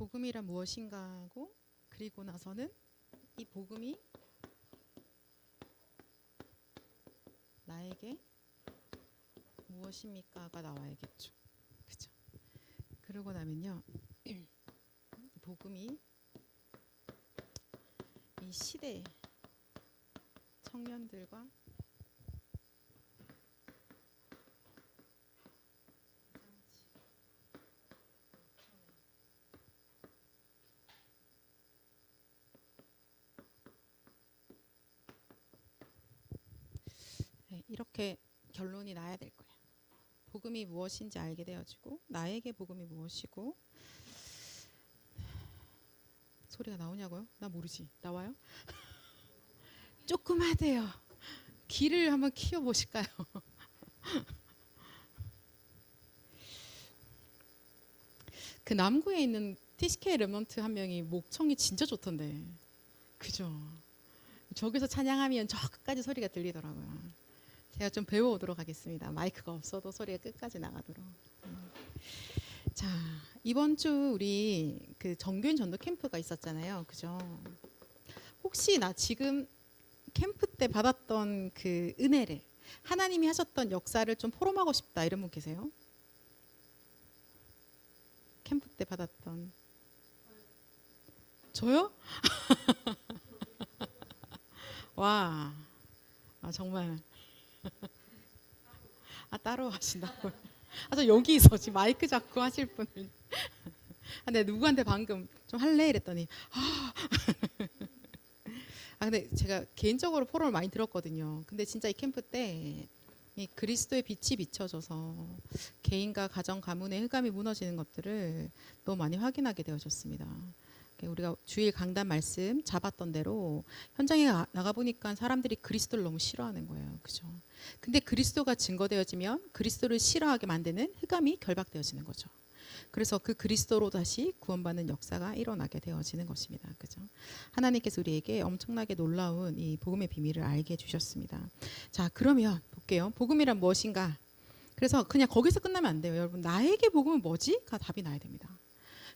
복음이란 무엇인가 하고 그리고 나서는 이 복음이 나에게 무엇입니까가 나와야겠죠. 그죠? 그러고 나면요. 이 복음이 이 시대 청년들과 이렇게 결론이 나야 될 거예요. 복음이 무엇인지 알게 되어지고 나에게 복음이 무엇이고 소리가 나오냐고요? 나 모르지. 나와요? 조금 하대요. 귀를 한번 키워보실까요? 그 남구에 있는 TCK 랩넌트 한 명이 목청이 진짜 좋던데. 그죠? 저기서 찬양하면 저 끝까지 소리가 들리더라고요. 제가 좀 배워오도록 하겠습니다. 마이크가 없어도 소리가 끝까지 나가도록. 자, 이번 주 우리 그 정교인 전도 캠프가 있었잖아요. 그죠? 혹시 나 지금 캠프 때 받았던 그 은혜를 하나님이 하셨던 역사를 좀 포럼하고 싶다 이런 분 계세요? 캠프 때 받았던 저요? 와, 정말 따로 하신다고요? 저 여기서 지금 마이크 잡고 하실 분을 근데 누구한테 방금 좀 할래 이랬더니 근데 제가 개인적으로 포럼을 많이 들었거든요. 근데 진짜 이 캠프 때 이 그리스도의 빛이 비춰져서 개인과 가정 가문의 흑암이 무너지는 것들을 너무 많이 확인하게 되어졌습니다. 우리가 주일 강단 말씀 잡았던 대로 현장에 나가 보니까 사람들이 그리스도를 너무 싫어하는 거예요. 그죠? 근데 그리스도가 증거되어지면 그리스도를 싫어하게 만드는 흑암이 결박되어지는 거죠. 그래서 그 그리스도로 다시 구원받는 역사가 일어나게 되어지는 것입니다. 그죠? 하나님께서 우리에게 엄청나게 놀라운 이 복음의 비밀을 알게 해주셨습니다. 자, 그러면 볼게요. 복음이란 무엇인가? 그래서 그냥 거기서 끝나면 안 돼요. 여러분, 나에게 복음은 뭐지? 가 답이 나야 됩니다.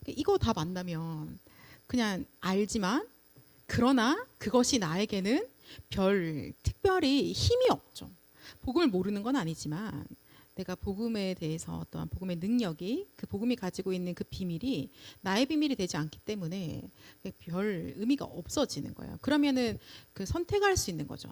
이거 다 만나면 그냥 알지만 그러나 그것이 나에게는 별 특별히 힘이 없죠. 복음을 모르는 건 아니지만 내가 복음에 대해서 어떠한 복음의 능력이 그 복음이 가지고 있는 그 비밀이 나의 비밀이 되지 않기 때문에 별 의미가 없어지는 거예요. 그러면은 그 선택할 수 있는 거죠.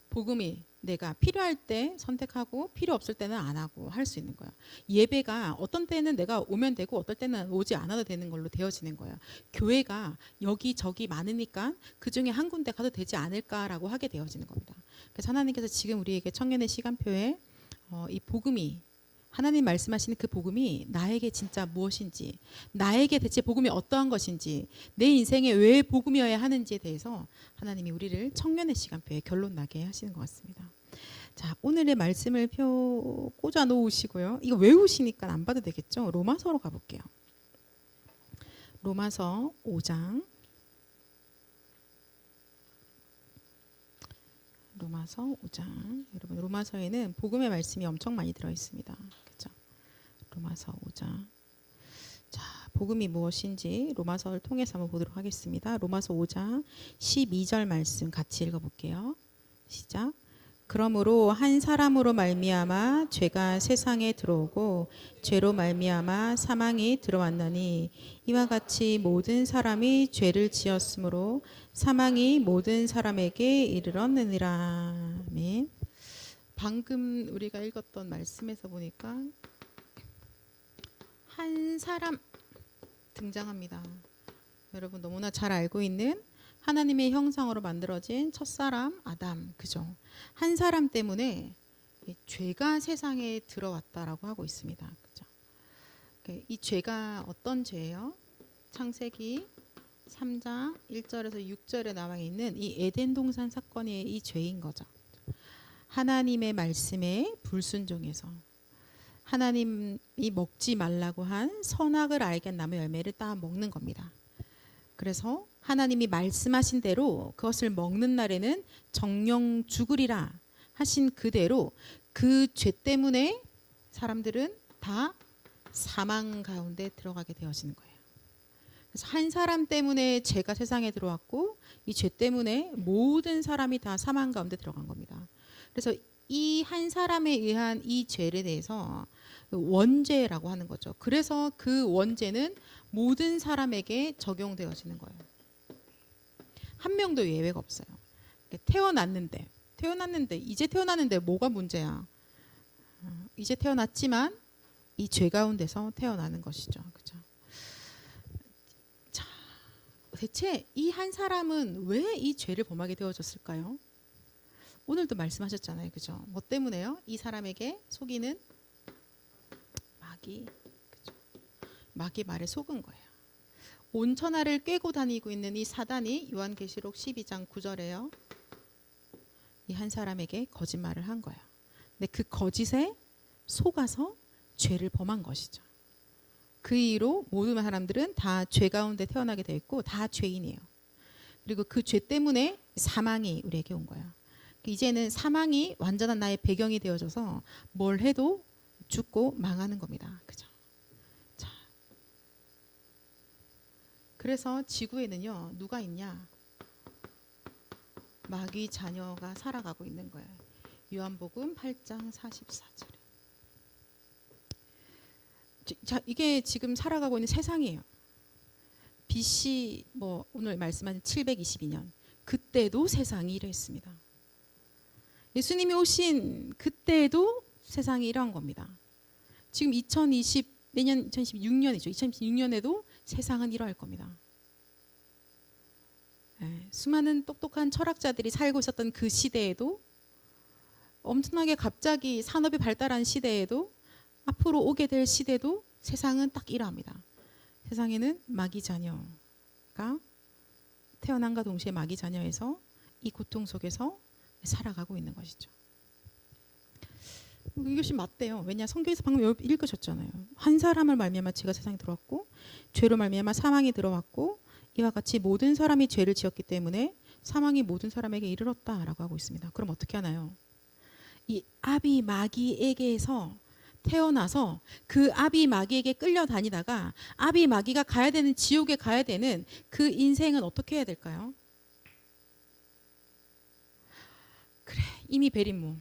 복음이 내가 필요할 때 선택하고 필요 없을 때는 안 하고 할 수 있는 거예요. 예배가 어떤 때는 내가 오면 되고 어떨 때는 오지 않아도 되는 걸로 되어지는 거예요. 교회가 여기저기 많으니까 그중에 한 군데 가도 되지 않을까라고 하게 되어지는 겁니다. 그래서 하나님께서 지금 우리에게 청년의 시간표에 이 복음이 하나님 말씀하시는 그 복음이 나에게 진짜 무엇인지, 나에게 대체 복음이 어떠한 것인지, 내 인생에 왜 복음이어야 하는지에 대해서 하나님이 우리를 청년의 시간표에 결론 나게 하시는 것 같습니다. 자, 오늘의 말씀을 꽂아 놓으시고요. 이거 외우시니까 안 봐도 되겠죠? 로마서로 가볼게요. 로마서 5장. 로마서 5장. 여러분, 로마서에는 복음의 말씀이 엄청 많이 들어 있습니다. 그렇죠? 로마서 5장. 자, 복음이 무엇인지 로마서를 통해서 한번 보도록 하겠습니다. 로마서 5장 12절 말씀 같이 읽어볼게요. 시작. 그러므로 한 사람으로 말미암아 죄가 세상에 들어오고 죄로 말미암아 사망이 들어왔나니 이와 같이 모든 사람이 죄를 지었으므로 사망이 모든 사람에게 이르렀느니라. 아멘. 방금 우리가 읽었던 말씀에서 보니까 한 사람 등장합니다. 여러분 너무나 잘 알고 있는 하나님의 형상으로 만들어진 첫사람 아담, 그죠? 한 사람 때문에 죄가 세상에 들어왔다라고 하고 있습니다. 그죠? 이 죄가 어떤 죄예요? 창세기 3장 1절에서 6절에 나와 있는 이 에덴 동산 사건의 이 죄인 거죠. 하나님의 말씀에 불순종해서 하나님이 먹지 말라고 한 선악을 알게 나무 열매를 따 먹는 겁니다. 그래서 하나님이 말씀하신 대로 그것을 먹는 날에는 정령 죽으리라 하신 그대로 그 죄 때문에 사람들은 다 사망 가운데 들어가게 되어지는 거예요. 그래서 한 사람 때문에 죄가 세상에 들어왔고 이 죄 때문에 모든 사람이 다 사망 가운데 들어간 겁니다. 그래서 이 한 사람에 의한 이 죄에 대해서 원죄라고 하는 거죠. 그래서 그 원죄는 모든 사람에게 적용되어지는 거예요. 한 명도 예외가 없어요. 태어났는데 이제 태어났는데 뭐가 문제야? 이제 태어났지만 이 죄 가운데서 태어나는 것이죠. 그죠? 자, 대체 이 한 사람은 왜 이 죄를 범하게 되어졌을까요? 오늘도 말씀하셨잖아요. 그죠? 뭐 때문에요? 이 사람에게 속이는 마귀. 그죠? 마귀 말에 속은 거예요. 온 천하를 꿰고 다니고 있는 이 사단이 요한계시록 12장 9절에요. 이 한 사람에게 거짓말을 한 거예요. 근데 그 거짓에 속아서 죄를 범한 것이죠. 그 이후로 모든 사람들은 다 죄 가운데 태어나게 되어 있고 다 죄인이에요. 그리고 그 죄 때문에 사망이 우리에게 온 거예요. 이제는 사망이 완전한 나의 배경이 되어져서 뭘 해도 죽고 망하는 겁니다. 그죠? 자, 그래서 지구에는요 누가 있냐? 마귀 자녀가 살아가고 있는 거예요. 요한복음 8장 44절에. 자, 이게 지금 살아가고 있는 세상이에요. BC 뭐 오늘 말씀하신 722년 그때도 세상이 이랬습니다. 예수님이 오신 그때도 세상이 이런 겁니다. 지금 내년 2026년이죠. 2026년에도 세상은 이러할 겁니다. 수많은 똑똑한 철학자들이 살고 있었던 그 시대에도 엄청나게 갑자기 산업이 발달한 시대에도 앞으로 오게 될 시대도 세상은 딱 이러합니다. 세상에는 마귀 자녀가 태어난과 동시에 마귀 자녀에서 이 고통 속에서 살아가고 있는 것이죠. 이것이 맞대요. 왜냐 성경에서 방금 읽으셨잖아요. 한 사람을 말미암아 죄가 세상에 들어왔고 죄로 말미암아 사망이 들어왔고 이와 같이 모든 사람이 죄를 지었기 때문에 사망이 모든 사람에게 이르렀다라고 하고 있습니다. 그럼 어떻게 하나요? 이 아비 마귀에게서 태어나서 그 아비 마귀에게 끌려다니다가 아비 마귀가 가야 되는 지옥에 가야 되는 그 인생은 어떻게 해야 될까요? 그래 이미 베린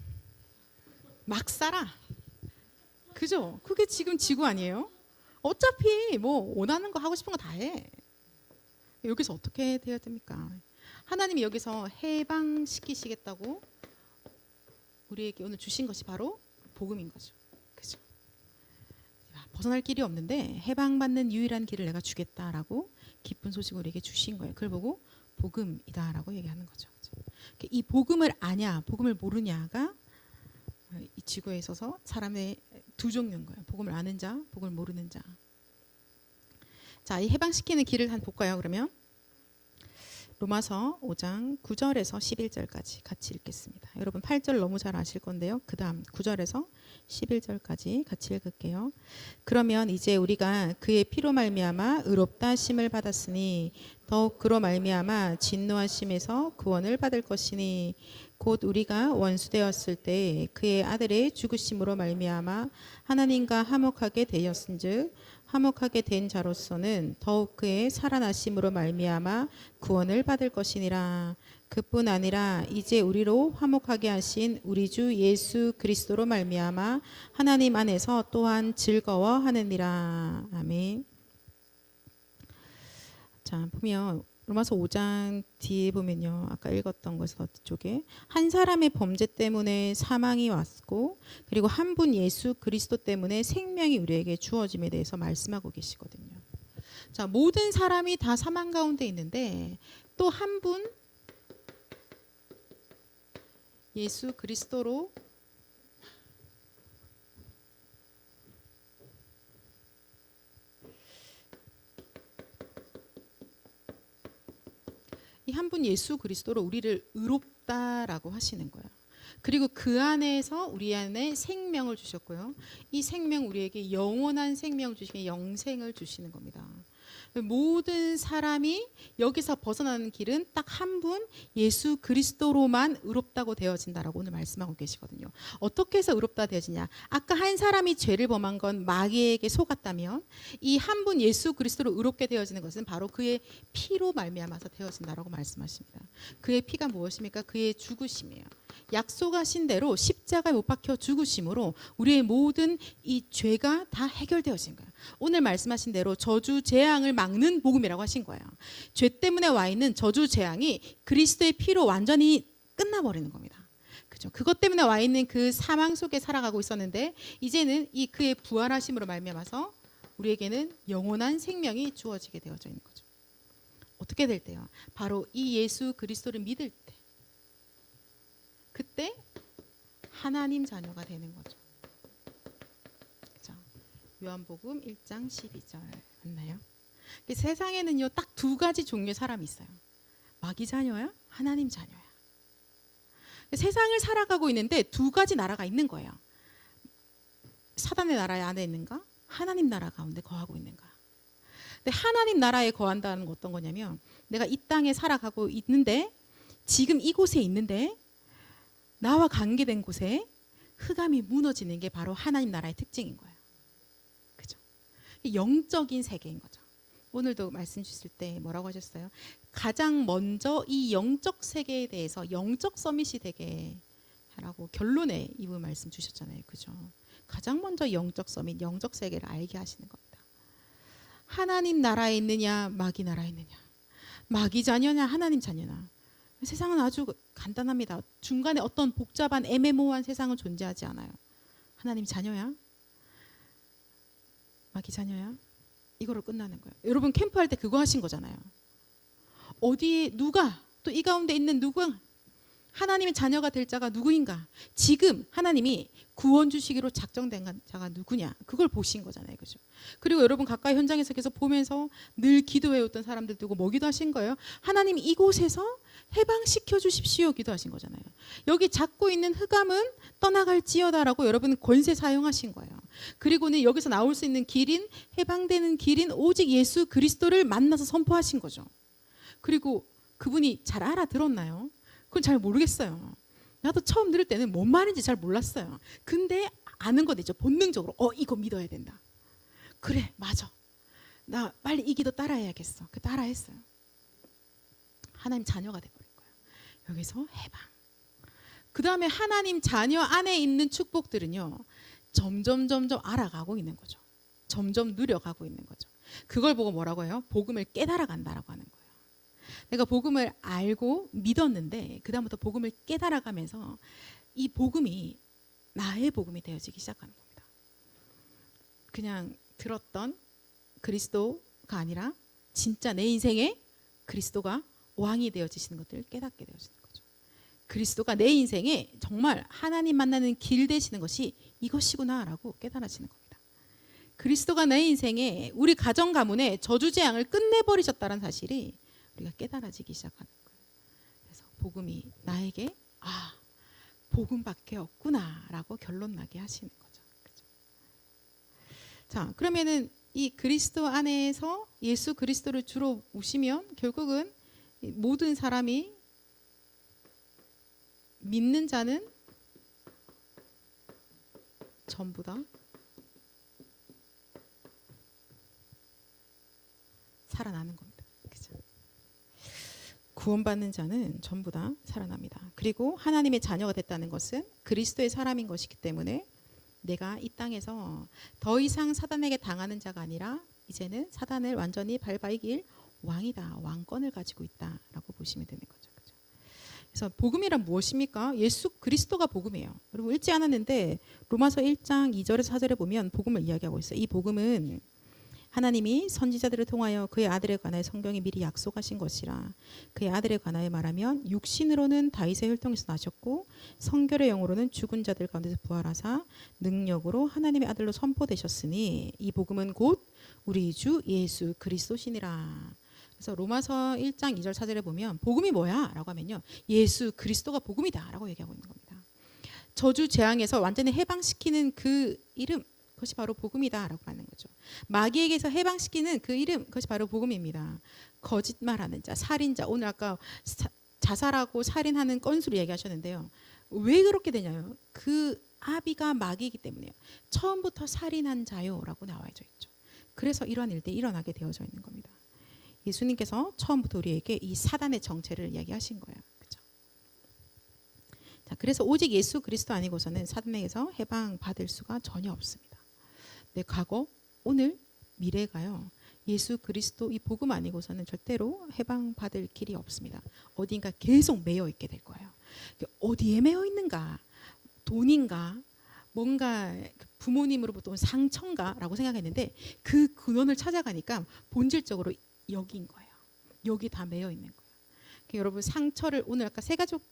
막 살아. 그죠? 그게 지금 지구 아니에요? 어차피 뭐 원하는 거 하고 싶은 거 다 해. 여기서 어떻게 돼야 됩니까? 하나님이 여기서 해방시키시겠다고 우리에게 오늘 주신 것이 바로 복음인 거죠. 그죠? 벗어날 길이 없는데 해방받는 유일한 길을 내가 주겠다라고 기쁜 소식을 우리에게 주신 거예요. 그걸 보고 복음이다라고 얘기하는 거죠. 이 복음을 아냐, 복음을 모르냐가 이 지구에 있어서 사람의 두 종류인 거예요. 복음을 아는 자, 복음을 모르는 자. 자, 이 해방시키는 길을 한번 볼까요? 그러면 로마서 5장 9절에서 11절까지 같이 읽겠습니다. 여러분 8절 너무 잘 아실 건데요. 그 다음 9절에서 11절까지 같이 읽을게요. 그러면 이제 우리가 그의 피로 말미암아 의롭다 하심을 받았으니 더욱 그로 말미암아 진노하심에서 구원을 받을 것이니 곧 우리가 원수되었을 때 그의 아들의 죽으심으로 말미암아 하나님과 화목하게 되었은즉 화목하게 된 자로서는 더욱 그의 살아나심으로 말미암아 구원을 받을 것이니라. 그뿐 아니라 이제 우리로 화목하게 하신 우리 주 예수 그리스도로 말미암아 하나님 안에서 또한 즐거워하느니라. 아멘. 자, 보면 로마서 5장 뒤에 보면요. 아까 읽었던 것에서 뒤쪽에 한 사람의 범죄 때문에 사망이 왔고 그리고 한 분 예수 그리스도 때문에 생명이 우리에게 주어짐에 대해서 말씀하고 계시거든요. 자, 모든 사람이 다 사망 가운데 있는데 또 한 분 예수 그리스도로 이 한 분 예수 그리스도로 우리를 의롭다라고 하시는 거예요. 그리고 그 안에서 우리 안에 생명을 주셨고요. 이 생명 우리에게 영원한 생명을 주시며 영생을 주시는 겁니다. 모든 사람이 여기서 벗어나는 길은 딱 한 분 예수 그리스도로만 의롭다고 되어진다라고 오늘 말씀하고 계시거든요. 어떻게 해서 의롭다 되어지냐? 아까 한 사람이 죄를 범한 건 마귀에게 속았다면 이 한 분 예수 그리스도로 의롭게 되어지는 것은 바로 그의 피로 말미암아서 되어진다라고 말씀하십니다. 그의 피가 무엇입니까? 그의 죽으심이에요. 약속하신 대로 십자가에 못 박혀 죽으심으로 우리의 모든 이 죄가 다 해결되어진 거예요. 오늘 말씀하신 대로 저주 재앙을 막는 복음이라고 하신 거예요. 죄 때문에 와 있는 저주 재앙이 그리스도의 피로 완전히 끝나버리는 겁니다. 그죠? 그것 때문에 와 있는 그 사망 속에 살아가고 있었는데 이제는 이 그의 부활하심으로 말미암아서 우리에게는 영원한 생명이 주어지게 되어져 있는 거죠. 어떻게 될 때요? 바로 이 예수 그리스도를 믿을 때, 그때 하나님 자녀가 되는 거죠. 그죠? 요한복음 1장 12절 맞나요? 세상에는요 딱 두 가지 종류의 사람이 있어요. 마귀 자녀야, 하나님 자녀야. 세상을 살아가고 있는데 두 가지 나라가 있는 거예요. 사단의 나라 안에 있는가, 하나님 나라 가운데 거하고 있는가. 근데 하나님 나라에 거한다는 건 어떤 거냐면 내가 이 땅에 살아가고 있는데 지금 이곳에 있는데 나와 관계된 곳에 흑암이 무너지는 게 바로 하나님 나라의 특징인 거예요. 그죠? 영적인 세계인 거죠. 오늘도 말씀 주실 때 뭐라고 하셨어요? 가장 먼저 이 영적 세계에 대해서 영적 서밋이 되게 하라고 결론에 이 부분 말씀 주셨잖아요. 그죠? 가장 먼저 영적 서밋, 영적 세계를 알게 하시는 겁니다. 하나님 나라에 있느냐, 마귀 나라에 있느냐. 마귀 자녀냐, 하나님 자녀냐. 세상은 아주 간단합니다. 중간에 어떤 복잡한 애매모호한 세상은 존재하지 않아요. 하나님 자녀야? 마귀 자녀야? 이거로 끝나는 거예요. 여러분 캠프할 때 그거 하신 거잖아요. 어디에 누가 또 이 가운데 있는 누구 하나님의 자녀가 될 자가 누구인가? 지금 하나님이 구원 주시기로 작정된 자가 누구냐? 그걸 보신 거잖아요. 그죠? 그리고 여러분 가까이 현장에서 계속 보면서 늘 기도해왔던 사람들 두고 뭐 기도하신 거예요? 하나님 이곳에서 해방시켜 주십시오 기도하신 거잖아요. 여기 잡고 있는 흑암은 떠나갈지어다라고 여러분 권세 사용하신 거예요. 그리고는 여기서 나올 수 있는 길인, 해방되는 길인 오직 예수 그리스도를 만나서 선포하신 거죠. 그리고 그분이 잘 알아들었나요? 그건 잘 모르겠어요. 나도 처음 들을 때는 뭔 말인지 잘 몰랐어요. 근데 아는 건 있죠. 본능적으로 이거 믿어야 된다. 그래 맞아. 나 빨리 이 기도 따라해야겠어. 그 따라했어요. 하나님 자녀가 돼버린 거예요. 여기서 해방. 그 다음에 하나님 자녀 안에 있는 축복들은요. 점점 알아가고 있는 거죠. 점점 누려가고 있는 거죠. 그걸 보고 뭐라고 해요? 복음을 깨달아 간다라고 하는 거예요. 내가 복음을 알고 믿었는데 그 다음부터 복음을 깨달아가면서 이 복음이 나의 복음이 되어지기 시작하는 겁니다. 그냥 들었던 그리스도가 아니라 진짜 내 인생에 그리스도가 왕이 되어지시는 것들을 깨닫게 되어지는 거죠. 그리스도가 내 인생에 정말 하나님 만나는 길 되시는 것이 이것이구나라고 깨달아지는 겁니다. 그리스도가 내 인생에 우리 가정 가문의 저주 재앙을 끝내버리셨다는 사실이 우리가 깨달아지기 시작하는 거예요. 그래서 복음이 나에게 복음밖에 없구나라고 결론 나게 하시는 거죠. 그렇죠? 자, 그러면은 이 그리스도 안에서 예수 그리스도를 주로 모시면 결국은 모든 사람이 믿는 자는 전부 다 살아나는 겁니다. 그렇죠? 구원받는 자는 전부 다 살아납니다. 그리고 하나님의 자녀가 됐다는 것은 그리스도의 사람인 것이기 때문에 내가 이 땅에서 더 이상 사단에게 당하는 자가 아니라 이제는 사단을 완전히 밟아 이길 왕이다. 왕권을 가지고 있다라고 보시면 되는 거죠. 그렇죠? 그래서 복음이란 무엇입니까? 예수 그리스도가 복음이에요. 여러분 읽지 않았는데 로마서 1장 2절에서 4절에 보면 복음을 이야기하고 있어요. 이 복음은 하나님이 선지자들을 통하여 그의 아들에 관하여 성경이 미리 약속하신 것이라. 그의 아들에 관하여 말하면 육신으로는 다윗의 혈통에서 나셨고 성결의 영으로는 죽은 자들 가운데서 부활하사 능력으로 하나님의 아들로 선포되셨으니 이 복음은 곧 우리 주 예수 그리스도시니라. 그래서 로마서 1장 2절 4절에 보면 복음이 뭐야? 라고 하면요. 예수 그리스도가 복음이다 라고 얘기하고 있는 겁니다. 저주 재앙에서 완전히 해방시키는 그 이름, 그것이 바로 복음이다라고 하는 거죠. 마귀에게서 해방시키는 그 이름, 그것이 바로 복음입니다. 거짓말하는 자, 살인자. 오늘 아까 자살하고 살인하는 건수를 얘기하셨는데요. 왜 그렇게 되냐요? 그 아비가 마귀이기 때문에요. 처음부터 살인한 자요라고 나와져 있죠. 그래서 이러한 일들이 일어나게 되어져 있는 겁니다. 예수님께서 처음부터 우리에게 이 사단의 정체를 이야기하신 거예요. 그렇죠? 자, 그래서 오직 예수 그리스도 아니고서는 사단에게서 해방받을 수가 전혀 없습니다. 네, 과거, 오늘, 미래가요. 예수 그리스도 이 복음 아니고서는 절대로 해방받을 길이 없습니다. 어딘가 계속 매여 있게 될 거예요. 어디에 매여 있는가? 돈인가? 뭔가 부모님으로부터 온 상처인가라고 생각했는데 그 근원을 찾아가니까 본질적으로 여기인 거예요. 여기 다 매여 있는 거예요. 그러니까 여러분 상처를 오늘 아까 세 가족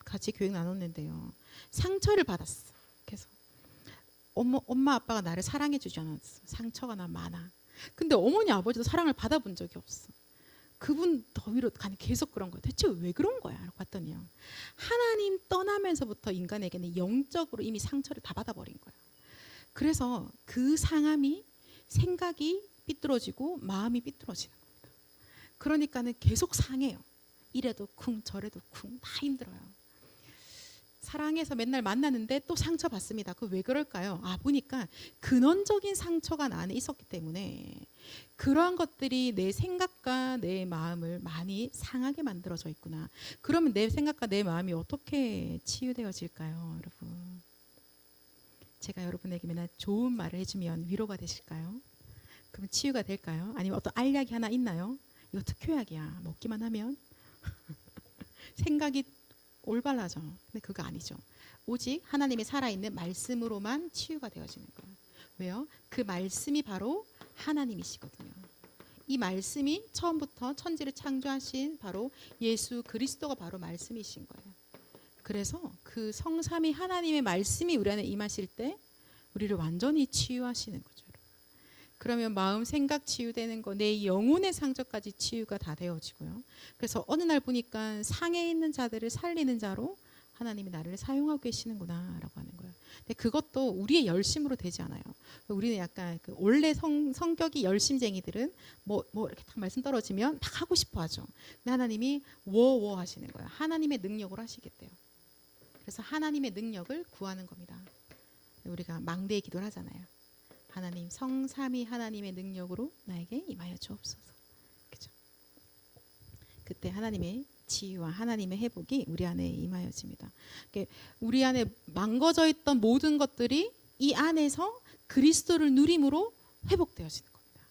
같이 교육 나눴는데요. 상처를 받았어. 그래서 엄마 아빠가 나를 사랑해 주지 않았어. 상처가 나 많아. 근데 어머니 아버지도 사랑을 받아본 적이 없어. 그분 더위로 계속 그런 거예요. 대체 왜 그런 거야? 라고 봤더니요. 하나님 떠나면서부터 인간에게는 영적으로 이미 상처를 다 받아버린 거예요. 그래서 그 상함이 생각이 삐뚤어지고 마음이 삐뚤어지는 겁니다. 그러니까는 계속 상해요. 이래도 쿵 저래도 쿵 다 힘들어요. 사랑해서 맨날 만나는데 또 상처받습니다. 그 왜 그럴까요? 보니까 근원적인 상처가 나 안에 있었기 때문에 그러한 것들이 내 생각과 내 마음을 많이 상하게 만들어져 있구나. 그러면 내 생각과 내 마음이 어떻게 치유되어질까요, 여러분? 제가 여러분에게 맨날 좋은 말을 해주면 위로가 되실까요? 그럼 치유가 될까요? 아니면 어떤 알약이 하나 있나요? 이거 특효약이야. 먹기만 하면 생각이 올바라져. 근데 그거 아니죠. 오직 하나님의 살아있는 말씀으로만 치유가 되어지는 거예요. 왜요? 그 말씀이 바로 하나님이시거든요. 이 말씀이 처음부터 천지를 창조하신 바로 예수 그리스도가 바로 말씀이신 거예요. 그래서 그 성삼위 하나님의 말씀이 우리 안에 임하실 때 우리를 완전히 치유하시는 거죠. 그러면 마음 생각 치유되는 거, 내 영혼의 상처까지 치유가 다 되어지고요. 그래서 어느 날 보니까 상해 있는 자들을 살리는 자로 하나님이 나를 사용하고 계시는구나 라고 하는 거예요. 근데 그것도 우리의 열심으로 되지 않아요. 우리는 약간 그 원래 성격이 열심쟁이들은 뭐 이렇게 딱 말씀 떨어지면 막 하고 싶어 하죠. 근데 하나님이 워워 하시는 거예요. 하나님의 능력으로 하시겠대요. 그래서 하나님의 능력을 구하는 겁니다. 우리가 망대의 기도를 하잖아요. 하나님 성삼위 하나님의 능력으로 나에게 임하여 주옵소서. 그죠? 그때 하나님의 치유와 하나님의 회복이 우리 안에 임하여집니다. 우리 안에 망가져 있던 모든 것들이 이 안에서 그리스도를 누림으로 회복되어지는 겁니다.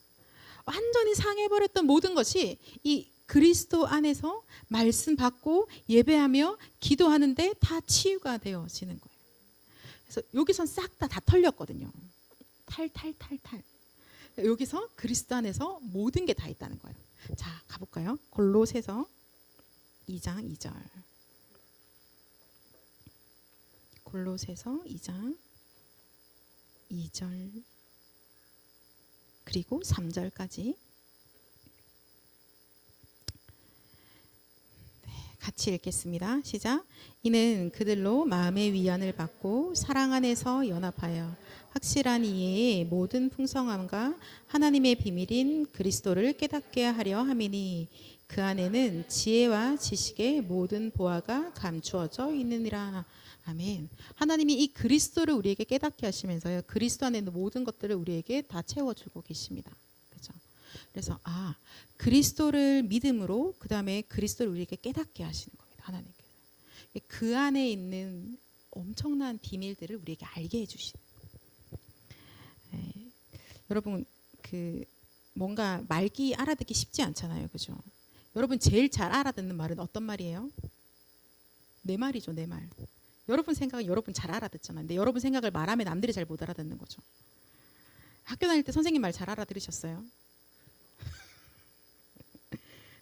완전히 상해버렸던 모든 것이 이 그리스도 안에서 말씀 받고 예배하며 기도하는데 다 치유가 되어지는 거예요. 그래서 여기선 싹 다 털렸거든요. 탈. 여기서 그리스도 안에서 모든 게 다 있다는 거예요. 자, 가볼까요? 골로새서 2장 2절. 골로새서 2장 2절 그리고 3절까지 같이 읽겠습니다. 시작. 이는 그들로 마음의 위안을 받고 사랑 안에서 연합하여 확실한 이해의 모든 풍성함과 하나님의 비밀인 그리스도를 깨닫게 하려 함이니 그 안에는 지혜와 지식의 모든 보화가 감추어져 있느니라. 아멘. 하나님이 이 그리스도를 우리에게 깨닫게 하시면서요. 그리스도 안에 있는 모든 것들을 우리에게 다 채워주고 계십니다. 그렇죠? 그래서 그리스도를 믿음으로 그 다음에 그리스도를 우리에게 깨닫게 하시는 겁니다. 하나님께서. 그 안에 있는 엄청난 비밀들을 우리에게 알게 해주시는 거예요. 여러분 뭔가 말기 알아듣기 쉽지 않잖아요. 그죠? 여러분 제일 잘 알아듣는 말은 어떤 말이에요? 내 말이죠. 내 말. 여러분 생각은 여러분 잘 알아듣잖아요. 근데 여러분 생각을 말하면 남들이 잘 못 알아듣는 거죠. 학교 다닐 때 선생님 말 잘 알아들으셨어요?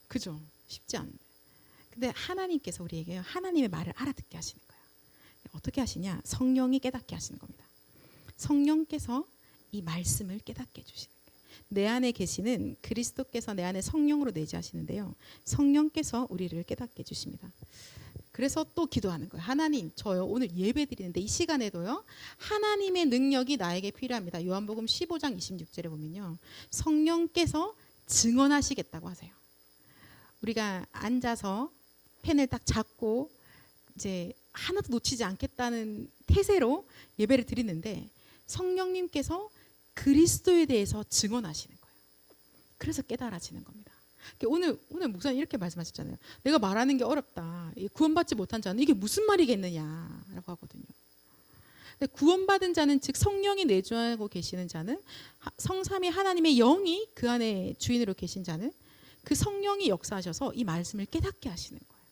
그죠? 쉽지 않은데. 근데 하나님께서 우리에게 하나님의 말을 알아듣게 하시는 거예요. 어떻게 하시냐? 성령이 깨닫게 하시는 겁니다. 성령께서 이 말씀을 깨닫게 해주시는 거예요. 내 안에 계시는 그리스도께서 내 안에 성령으로 내재하시는데요. 성령께서 우리를 깨닫게 해주십니다. 그래서 또 기도하는 거예요. 하나님, 저요 오늘 예배 드리는데 이 시간에도요 하나님의 능력이 나에게 필요합니다. 요한복음 15장 26절에 보면요 성령께서 증언하시겠다고 하세요. 우리가 앉아서 펜을 딱 잡고 이제 하나도 놓치지 않겠다는 태세로 예배를 드리는데 성령님께서 그리스도에 대해서 증언하시는 거예요. 그래서 깨달아지는 겁니다. 오늘 목사님 이렇게 말씀하셨잖아요. 내가 말하는 게 어렵다. 구원받지 못한 자는 이게 무슨 말이겠느냐라고 하거든요. 근데 구원받은 자는 즉 성령이 내주하고 계시는 자는 성삼위 하나님의 영이 그 안에 주인으로 계신 자는 그 성령이 역사하셔서 이 말씀을 깨닫게 하시는 거예요.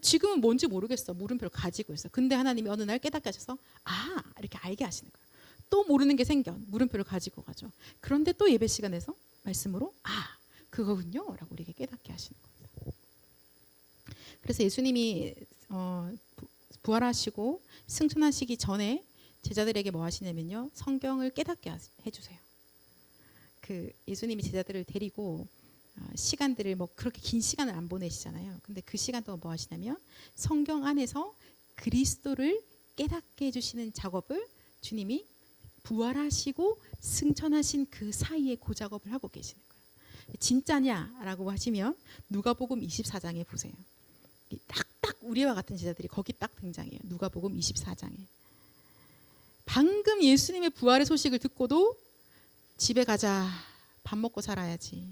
지금은 뭔지 모르겠어. 물음표를 가지고 있어. 근데 하나님이 어느 날 깨닫게 하셔서 이렇게 알게 하시는 거예요. 또 모르는 게 생겨. 물음표를 가지고 가죠. 그런데 또 예배 시간에서 말씀으로 그거군요 라고 우리에게 깨닫게 하시는 겁니다. 그래서 예수님이 부활하시고 승천하시기 전에 제자들에게 뭐 하시냐면요 성경을 깨닫게 해주세요. 그 예수님이 제자들을 데리고 시간들을 뭐 그렇게 긴 시간을 안 보내시잖아요. 근데 그 시간 동안 뭐 하시냐면 성경 안에서 그리스도를 깨닫게 해주시는 작업을 주님이 부활하시고 승천하신 그 사이에 그 작업을 하고 계시는 거예요. 진짜냐라고 하시면 누가복음 24장에 보세요. 딱딱 우리와 같은 제자들이 거기 딱 등장해요. 누가복음 24장에. 방금 예수님의 부활의 소식을 듣고도 집에 가자. 밥 먹고 살아야지.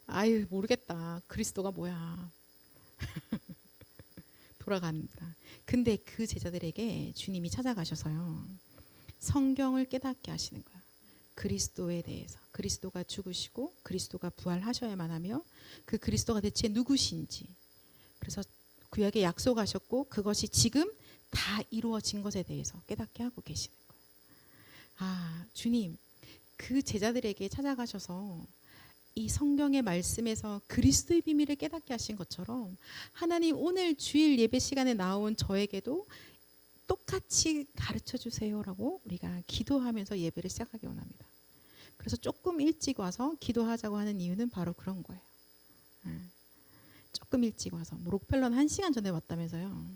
아유 모르겠다. 그리스도가 뭐야. 돌아갑니다. 근데 그 제자들에게 주님이 찾아가셔서요. 성경을 깨닫게 하시는 거예요. 그리스도에 대해서. 그리스도가 죽으시고 그리스도가 부활하셔야만 하며 그 그리스도가 대체 누구신지. 그래서 구약에 약속하셨고 그것이 지금 다 이루어진 것에 대해서 깨닫게 하고 계시는 거예요. 주님 그 제자들에게 찾아가셔서 이 성경의 말씀에서 그리스도의 비밀을 깨닫게 하신 것처럼 하나님 오늘 주일 예배 시간에 나온 저에게도 똑같이 가르쳐 주세요라고 우리가 기도하면서 예배를 시작하기 원합니다. 그래서 조금 일찍 와서 기도하자고 하는 이유는 바로 그런 거예요. 조금 일찍 와서 뭐 록펠러는 1시간 전에 왔다면서요.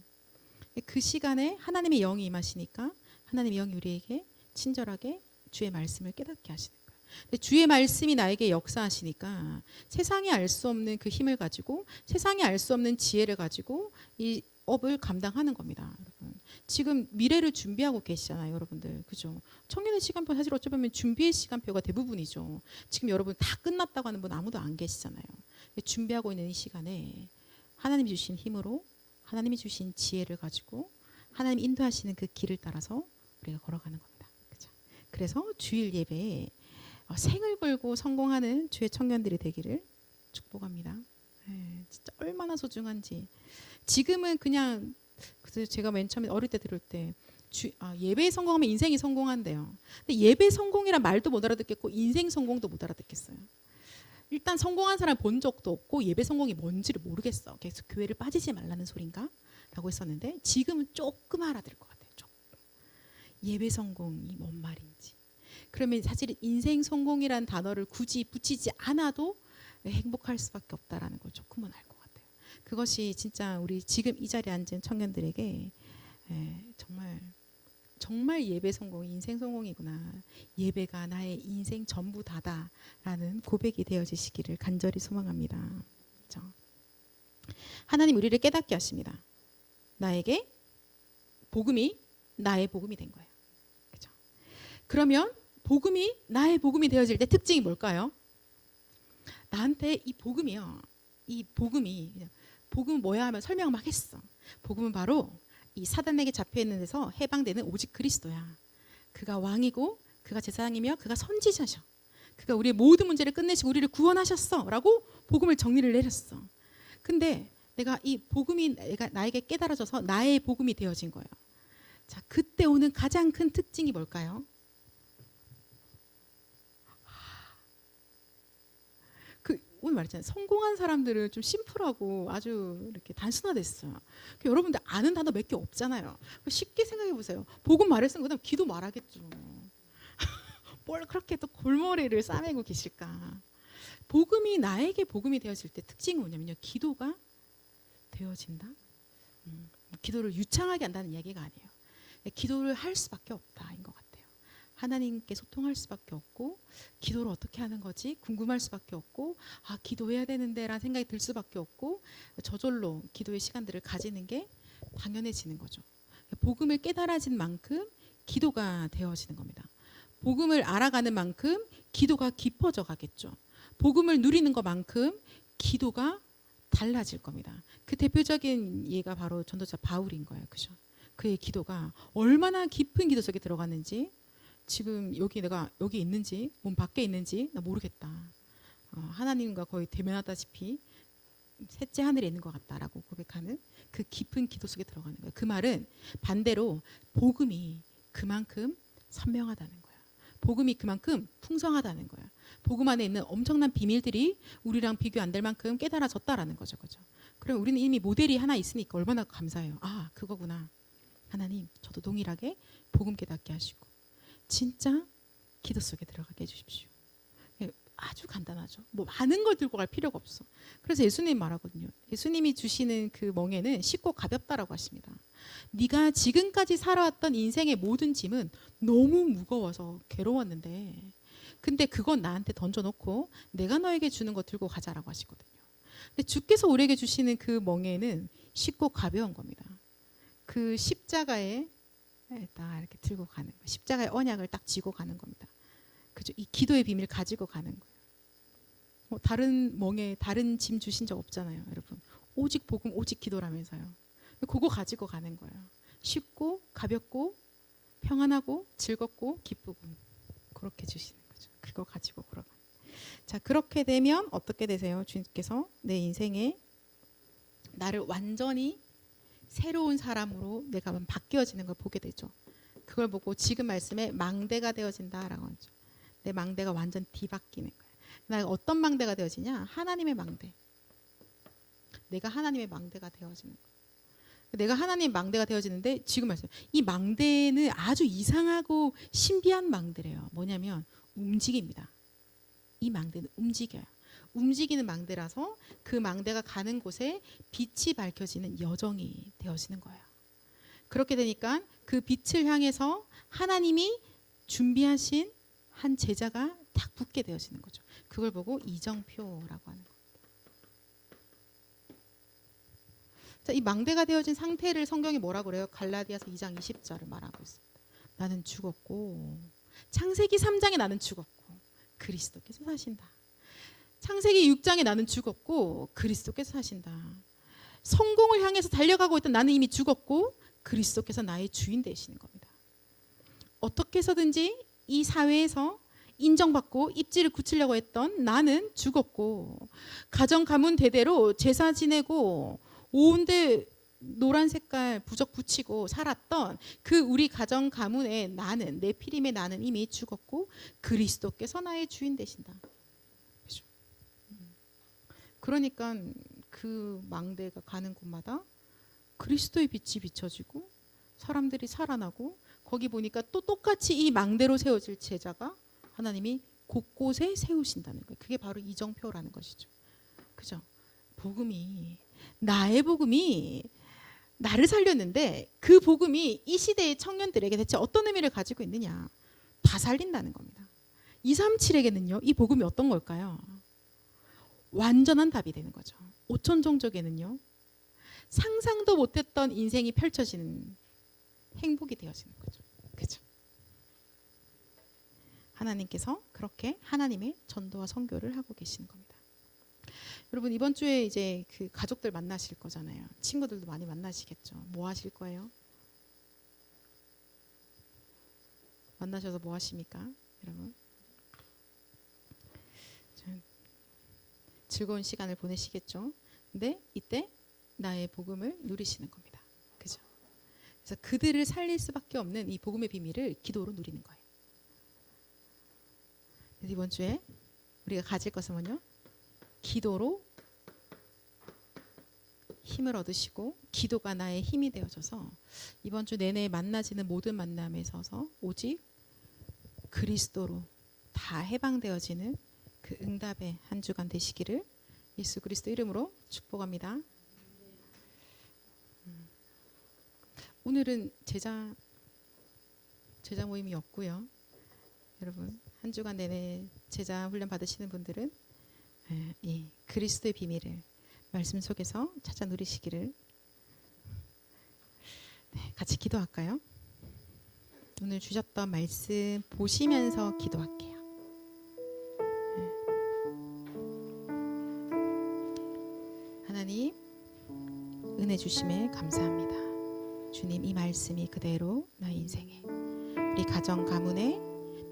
그 시간에 하나님의 영이 임하시니까 하나님의 영이 우리에게 친절하게 주의 말씀을 깨닫게 하시는 거예요. 근데 주의 말씀이 나에게 역사하시니까 세상이 알 수 없는 그 힘을 가지고 세상이 알 수 없는 지혜를 가지고 이 업을 감당하는 겁니다. 여러분. 지금 미래를 준비하고 계시잖아요. 여러분들. 그죠? 청년의 시간표 사실 어쩌면 준비의 시간표가 대부분이죠. 지금 여러분 다 끝났다고 하는 분 아무도 안 계시잖아요. 준비하고 있는 이 시간에 하나님이 주신 힘으로 하나님이 주신 지혜를 가지고 하나님 인도하시는 그 길을 따라서 우리가 걸어가는 겁니다. 그죠? 그래서 주일 예배에 생을 걸고 성공하는 주의 청년들이 되기를 축복합니다. 진짜 얼마나 소중한지. 지금은 그냥 제가 맨 처음에 어릴 때 들을 때 예배에 성공하면 인생이 성공한대요. 근데 예배 성공이란 말도 못 알아듣겠고 인생 성공도 못 알아듣겠어요. 일단 성공한 사람 본 적도 없고 예배 성공이 뭔지를 모르겠어. 그래서 교회를 빠지지 말라는 소린가? 라고 했었는데 지금은 조금 알아들을 것 같아요. 조금. 예배 성공이 뭔 말인지. 그러면 사실 인생 성공이라는 단어를 굳이 붙이지 않아도 행복할 수밖에 없다라는 걸 조금은 알 것 같아요. 그것이 진짜 우리 지금 이 자리에 앉은 청년들에게 정말 예배 성공이 인생 성공이구나. 예배가 나의 인생 전부 다다라는 고백이 되어지시기를 간절히 소망합니다. 그렇죠? 하나님 우리를 깨닫게 하십니다. 나에게 복음이 나의 복음이 된 거예요. 그렇죠? 그러면 복음이 나의 복음이 되어질 때 특징이 뭘까요? 나한테 이 복음이요. 이 복음은 뭐야 하면 설명 막 했어. 복음은 바로 이 사단에게 잡혀 있는 데서 해방되는 오직 그리스도야. 그가 왕이고 그가 제사장이며 그가 선지자셔. 그가 우리의 모든 문제를 끝내시고 우리를 구원하셨어라고 복음을 정리를 내렸어. 근데 내가 이 복음이 나에게 깨달아져서 나의 복음이 되어진 거예요. 자, 그때 오는 가장 큰 특징이 뭘까요? 오늘 말했잖아요. 성공한 사람들은 좀 심플하고 아주 이렇게 단순화됐어요. 여러분들 아는 단어 몇 개 없잖아요. 쉽게 생각해 보세요. 복음 말했으면 그다음 기도 말하겠죠. 뭘 그렇게 또 골머리를 싸매고 계실까? 복음이 나에게 복음이 되었을 때 특징이 뭐냐면요. 기도가 되어진다. 기도를 유창하게 한다는 이야기가 아니에요. 기도를 할 수밖에 없다인 것 같아요. 하나님께 소통할 수밖에 없고, 기도를 어떻게 하는 거지 궁금할 수밖에 없고, 아 기도해야 되는데 라는 생각이 들 수밖에 없고, 저절로 기도의 시간들을 가지는 게 당연해지는 거죠. 복음을 깨달아진 만큼 기도가 되어지는 겁니다. 복음을 알아가는 만큼 기도가 깊어져 가겠죠. 복음을 누리는 것만큼 기도가 달라질 겁니다. 그 대표적인 예가 바로 전도자 바울인 거예요. 그죠? 그의 기도가 얼마나 깊은 기도 속에 들어갔는지, 지금 내가 여기 있는지 몸 밖에 있는지 나 모르겠다. 하나님과 거의 대면하다시피 셋째 하늘에 있는 것 같다라고 고백하는 그 깊은 기도 속에 들어가는 거예요. 그 말은 반대로 복음이 그만큼 선명하다는 거예요. 복음이 그만큼 풍성하다는 거예요. 복음 안에 있는 엄청난 비밀들이 우리랑 비교 안 될 만큼 깨달아졌다라는 거죠. 그죠? 그럼 우리는 이미 모델이 하나 있으니까 얼마나 감사해요. 아, 그거구나. 하나님, 저도 동일하게 복음 깨닫게 하시고 진짜 기도 속에 들어가게 해주십시오. 아주 간단하죠. 뭐 많은 걸 들고 갈 필요가 없어. 그래서 예수님 말하거든요. 예수님이 주시는 그 멍에는 쉽고 가볍다라고 하십니다. 네가 지금까지 살아왔던 인생의 모든 짐은 너무 무거워서 괴로웠는데, 근데 그건 나한테 던져놓고 내가 너에게 주는 거 들고 가자라고 하시거든요. 근데 주께서 우리에게 주시는 그 멍에는 쉽고 가벼운 겁니다. 그 십자가에 딱 이렇게 들고 가는 거예요. 십자가의 언약을 딱 쥐고 가는 겁니다. 그죠? 이 기도의 비밀을 가지고 가는 거예요. 뭐 다른 멍에 다른 짐 주신 적 없잖아요, 여러분. 오직 복음, 오직 기도라면서요. 그거 가지고 가는 거예요. 쉽고 가볍고 평안하고 즐겁고 기쁘고 그렇게 주시는 거죠. 그거 가지고 걸어가. 자, 그렇게 되면 어떻게 되세요? 주님께서 내 인생에 나를 완전히 새로운 사람으로 내가 바뀌어지는 걸 보게 되죠. 그걸 보고 지금 말씀에 망대가 되어진다라고 하죠. 내 망대가 완전 뒤바뀌는 거예요. 나 어떤 망대가 되어지냐? 하나님의 망대. 내가 하나님의 망대가 되어지는 거예요. 내가 하나님의 망대가 되어지는데 지금 말씀, 이 망대는 아주 이상하고 신비한 망대래요. 뭐냐면 움직입니다. 이 망대는 움직여요. 움직이는 망대라서 그 망대가 가는 곳에 빛이 밝혀지는 여정이 되어지는 거예요. 그렇게 되니까 그 빛을 향해서 하나님이 준비하신 한 제자가 딱 붙게 되어지는 거죠. 그걸 보고 이정표라고 하는 거예요. 자, 이 망대가 되어진 상태를 성경이 뭐라고 그래요? 갈라디아서 2장 20절을 말하고 있습니다. 나는 죽었고, 창세기 3장에 나는 죽었고 그리스도께서 사신다. 창세기 6장에 나는 죽었고 그리스도께서 사신다. 성공을 향해서 달려가고 있던 나는 이미 죽었고 그리스도께서 나의 주인 되시는 겁니다. 어떻게 해서든지 이 사회에서 인정받고 입지를 굳히려고 했던 나는 죽었고, 가정 가문 대대로 제사 지내고 온데 노란 색깔 부적 붙이고 살았던 그 우리 가정 가문의 나는, 내 피림의 나는 이미 죽었고 그리스도께서 나의 주인 되신다. 그렇죠? 그러니까 그 망대가 가는 곳마다 그리스도의 빛이 비춰지고 사람들이 살아나고, 거기 보니까 또 똑같이 이 망대로 세워질 제자가 하나님이 곳곳에 세우신다는 거예요. 그게 바로 이정표라는 것이죠. 그죠? 복음이, 나의 복음이 나를 살렸는데 그 복음이 이 시대의 청년들에게 대체 어떤 의미를 가지고 있느냐? 다 살린다는 겁니다. 237에게는요, 이 복음이 어떤 걸까요? 완전한 답이 되는 거죠. 5천 종족에는요, 상상도 못했던 인생이 펼쳐지는 행복이 되어지는 거죠. 그죠? 하나님께서 그렇게 하나님의 전도와 선교를 하고 계시는 겁니다. 여러분, 이번 주에 이제 그 가족들 만나실 거잖아요. 친구들도 많이 만나시겠죠. 뭐 하실 거예요? 만나셔서 뭐 하십니까, 여러분? 즐거운 시간을 보내시겠죠. 근데 이때 나의 복음을 누리시는 겁니다. 그죠? 그래서 그들을 살릴 수밖에 없는 이 복음의 비밀을 기도로 누리는 거예요. 그래서 이번 주에 우리가 가질 것은 뭐냐? 기도로 힘을 얻으시고, 기도가 나의 힘이 되어져서 이번 주 내내 만나지는 모든 만남에 있어서 오직 그리스도로 다 해방되어지는 그 응답의 한 주간 되시기를 예수 그리스도 이름으로 축복합니다. 오늘은 제자 모임이 없고요. 여러분 한 주간 내내 제자 훈련 받으시는 분들은 이 그리스도의 비밀을 말씀 속에서 찾아 누리시기를. 같이 기도할까요? 오늘 주셨던 말씀 보시면서 기도할게요. 하나님 은혜 주심에 감사합니다. 주님, 이 말씀이 그대로 나의 인생에, 우리 가정 가문에,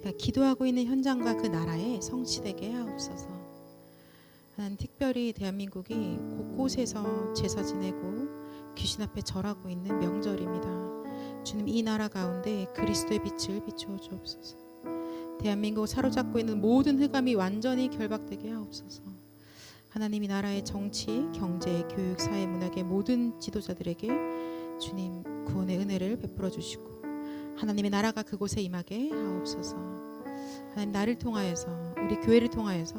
내가 기도하고 있는 현장과 그 나라에 성취되게 하옵소서. 하나님, 특별히 대한민국이 곳곳에서 제사 지내고 귀신 앞에 절하고 있는 명절입니다. 주님, 이 나라 가운데 그리스도의 빛을 비추어 주옵소서. 대한민국을 사로잡고 있는 모든 흑암이 완전히 결박되게 하옵소서. 하나님, 이 나라의 정치, 경제, 교육, 사회, 문학의 모든 지도자들에게 주님 구원의 은혜를 베풀어 주시고 하나님의 나라가 그곳에 임하게 하옵소서. 하나님, 나를 통하여서, 우리 교회를 통하여서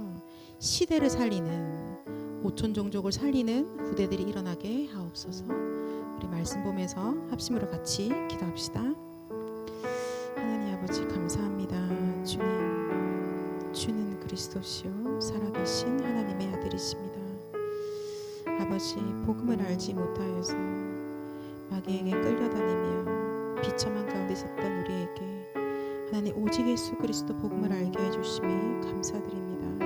시대를 살리는, 오촌 종족을 살리는 후대들이 일어나게 하옵소서. 우리 말씀 보면서 합심으로 같이 기도합시다. 하나님 아버지 감사합니다. 주는 그리스도시요 살아계신 하나님의 아들이십니다. 아버지, 복음을 알지 못하여서 마귀에게 끌려다니며 비참한 가운데 있었던 우리에게 하나님 오직 예수 그리스도 복음을 알게 해주심에 감사드립니다.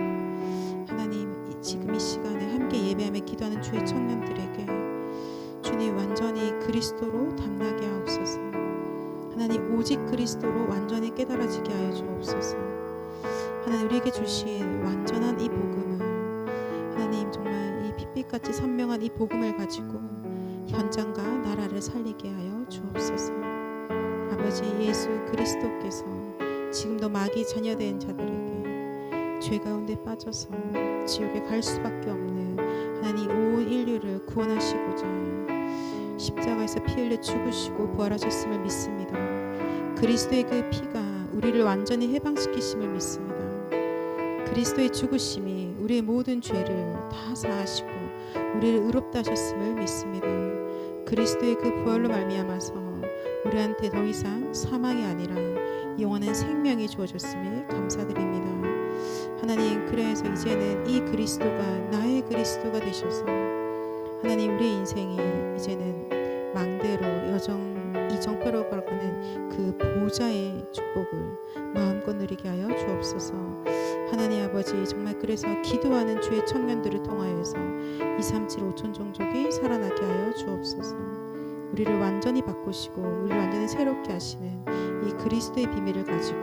하나님, 지금 이 시간에 함께 예배하며 기도하는 주의 청년들에게 주님 완전히 그리스도로 담나게 하옵소서. 하나님, 오직 그리스도로 완전히 깨달아지게 하여 주옵소서. 하나님, 우리에게 주신 완전한 이 복음을, 하나님 정말 이 빛빛같이 선명한 이 복음을 가지고 현장과 나라를 살리게 하여 주옵소서. 아버지, 예수 그리스도께서 지금도 마귀 자녀된 자들에게 죄 가운데 빠져서 지옥에 갈 수밖에 없는 하나님 온 인류를 구원하시고자 십자가에서 피 흘려 죽으시고 부활하셨음을 믿습니다. 그리스도의 그 피가 우리를 완전히 해방시키심을 믿습니다. 그리스도의 죽으심이 우리의 모든 죄를 다 사하시고 우리를 의롭다 하셨음을 믿습니다. 그리스도의 그 부활로 말미암아서 우리한테 더 이상 사망이 아니라 영원한 생명이 주어졌음에 감사드립니다. 하나님, 그래서 이제는 이 그리스도가 나의 그리스도가 되셔서 하나님, 우리의 인생이 이제는 망대로 이정표로 걸어가는 그 보좌의 축복을 마음껏 누리게 하여 주옵소서. 하나님 아버지, 정말 그래서 기도하는 주의 청년들을 통하여서 237 5천 종족이 살아나게 하여 주옵소서. 우리를 완전히 바꾸시고 우리를 완전히 새롭게 하시는 이 그리스도의 비밀을 가지고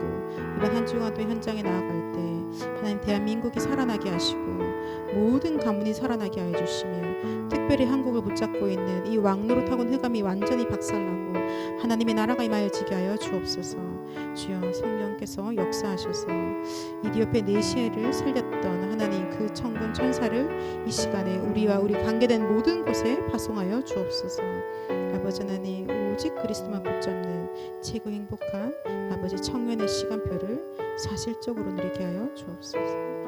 이번 한 주간도 현장에 나아갈 때 하나님, 대한민국이 살아나게 하시고 모든 가문이 살아나게 하여 주시며 특별히 한국을 붙잡고 있는 이 왕노릇하고는 흑암이 완전히 박살나고 하나님의 나라가 임하여지게 하여 주옵소서. 주여, 성령께서 역사하셔서 이디오페 네시에를 살렸던 하나님 그 천군 천사를 이 시간에 우리와 우리 관계된 모든 곳에 파송하여 주옵소서. 아버지 하나님, 오직 그리스도만 붙잡는 최고 행복한 아버지 청년의 시간표를 사실적으로 누리게 하여 주옵소서.